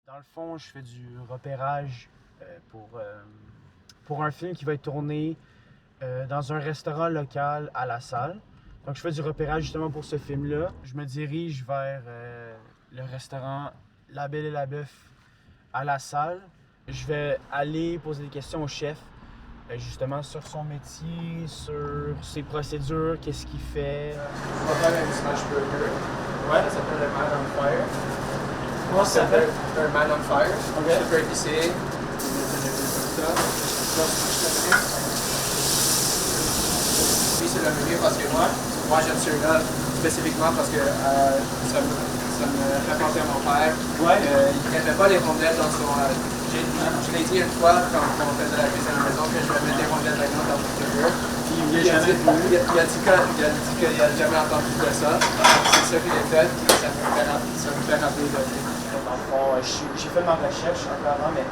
Dans le fond, je fais du repérage pour un film qui va être tourné dans un restaurant local à La Salle. Donc, je fais du repérage justement pour ce film-là. Je me dirige vers le restaurant La Belle et la Bœuf à La Salle. Je vais aller poser des questions au chef, justement sur son métier, sur ses procédures, qu'est-ce qu'il fait. On va faire un smash burger. Ouais. Ça s'appelle le Man on Fire. Comment ça s'appelle? Un Man on Fire. Ok. Super épicé. Puis c'est le mieux parce que moi j'aime celui-là spécifiquement parce que ça me fait penser à mon père. Ouais. Il n'aimait pas les rondelles dans son. Je l'ai dit une fois quand on faisait la cuisine à la maison que je vais mettre des rondelles de viande dans mon burger. Il a dit qu'il n'a jamais entendu de ça. C'est ça qu'il a fait, puis ça me fait rappeler de lui. Dans le fond, j'ai fait ma recherche un peu avant, mais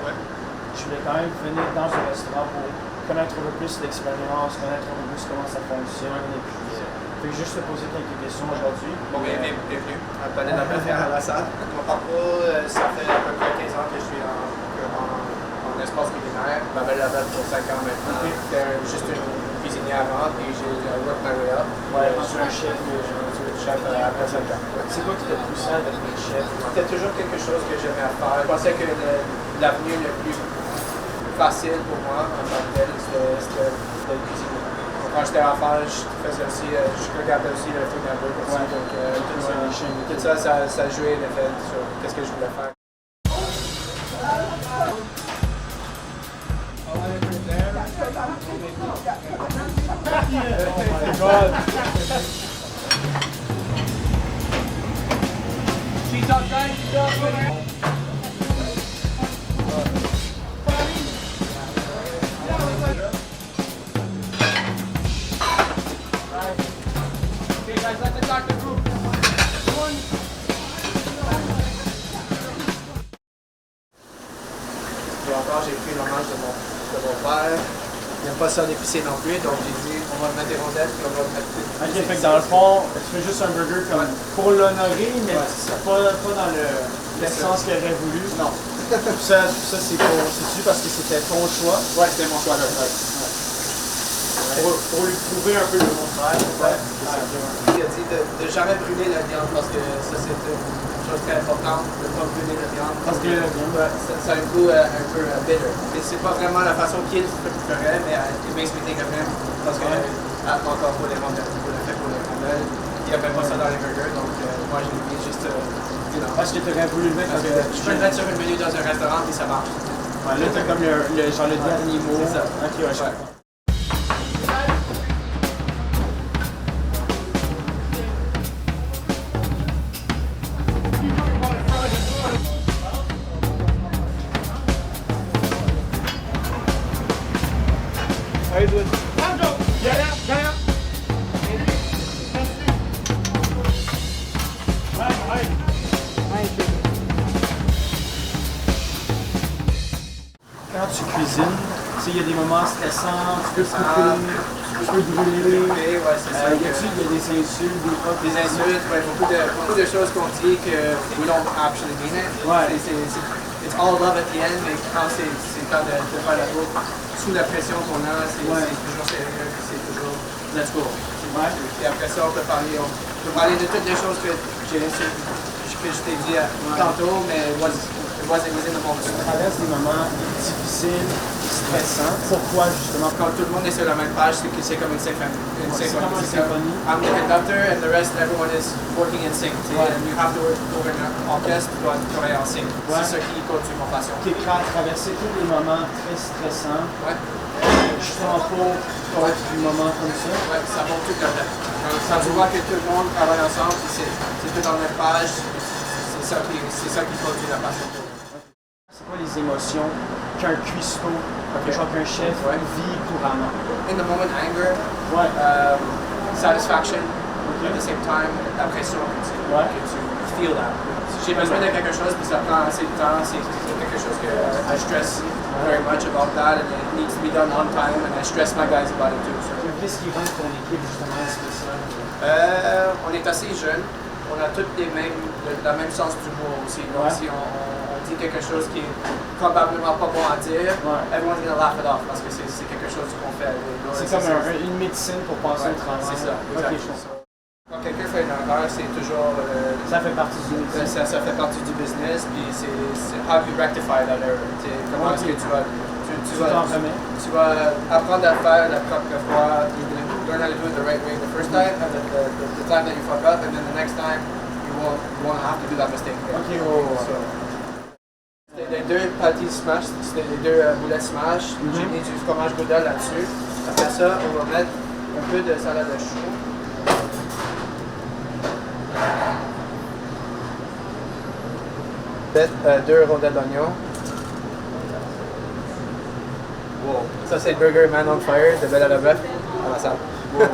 je voulais quand même venir dans un restaurant pour connaître un peu plus l'expérience, connaître un peu plus comment ça fonctionne. Et puis, juste te poser quelques questions aujourd'hui. Bon, bienvenue. Appelez la première à La Salle. Mon parcours, ça fait à peu près 15 ans que je suis en espace culinaire. Ma belle la belle pour 5 ans maintenant. J'étais juste une cuisinière avant, puis j'ai work my way up. Ouais, je suis un chef, chef après 5 ans. C'est quoi qui t'a poussé à devenir chef? C'était toujours quelque chose que j'aimais faire. Je pensais que l'avenue le plus facile pour moi en tant que tel, c'était de cuisiner. Quand j'étais enfant, je regardais aussi le Food Network aussi. Ouais. Donc, tout ça, ça jouait l'effet sur qu'est-ce que je voulais faire. Et encore, j'ai pris l'hommage de mon père. Il n'aime pas ça d'épicé non plus, donc j'ai dit on va mettre des rondelles puis on va mettre des. Ok, fait que dans le fond, tu fais juste un burger comme pour l'honorer, mais pas dans l'essence qu'il aurait voulu. Non. Ça c'est-tu parce que c'était ton choix? Ouais, c'était mon choix là. Pour lui prouver un peu le contraire. Il a dit de jamais brûler la viande parce que ça c'est une chose très importante, de ne pas brûler la viande. Parce que ça a un goût un peu bitter. Mais c'est pas vraiment la façon qu'il ferait, mais it makes me think of him. Parce que encore pour les rondelles, pour le fait pour les rondelles, il n'y avait pas ça dans les burgers, donc moi je l'ai mis juste. Parce que tu aurais voulu le mettre Parce que je peux le mettre sur une menu dans un restaurant puis ça marche. Ouais, là, t'as comme genre le dernier mot. C'est ça. Ok, ouais, je comprends. How you doing? Quand tu cuisines, il y a des moments stressants, tu peux couper, tu peux brûler. Ouais, c'est ça. Il y a des insultes, des fois. Des insultes, ouais, beaucoup de choses qu'on dit que we don't actually mean it. Ouais. It's all love at the end, mais quand c'est temps de faire la bouffe, sous la pression qu'on a, c'est toujours sérieux, c'est toujours let's go. Ouais. Et après ça, on peut parler de toutes les choses que je t'ai dit tantôt, mais it wasn't within the moment. Tu traverses des moments difficiles, stressants. Pourquoi justement? Quand tout le monde est sur la même page, c'est comme une symphonie. C'est comme une symphonie. I'm the conductor and the rest, everyone is working in sync. Ouais. And you have to work over an orchestre, tu dois travailler en sync. Ouais. C'est ça qui continue mon passion. Tu es prêt à traverser tous les moments très stressants, Ouais. justement pour des moments comme ça. Ouais, ça monte tout comme ça. Quand tu vois que tout le monde travaille ensemble, puis c'est tout dans la même page, c'est ça qui produit la passion. C'est quoi les émotions qu'un cuistot, qu'un chef vit couramment? In the moment, anger, Ouais. satisfaction, at the same time, la pression que tu feel that. Si j'ai besoin de quelque chose, puis ça prend assez de temps, c'est quelque chose que I stress very much about that, and it needs to be done on time, and I stress my guys about it too. So. Qu'est-ce qui rend ton équipe justement spéciale? On est assez jeune, on a toutes la même sens d'humour aussi. Donc si on dit quelque chose qui est probablement pas bon à dire, everyone's gonna laugh it off parce que c'est quelque chose qu'on fait. C'est comme une médecine pour passer au travail. C'est ça, exactement. Quand quelqu'un fait une erreur, c'est toujours... ça fait partie du business. Ça fait partie du business, puis c'est how you rectify that error. Comment est-ce que tu vas apprendre à le faire la première fois, learn how to do it the right way the first time, and then the time that you fuck up, and then the next time you won't have to do that mistake again. C'était les deux patties smash, c'était les deux boulettes smash. J'ai mis du fromage Gouda là-dessus. Après ça, on va mettre un peu de salade de chou. Peut-être 2 rondelles d'oignon. Wow. Ça c'est le Burger Man on Fire de Belle à la Bœuf à la salle. Wow.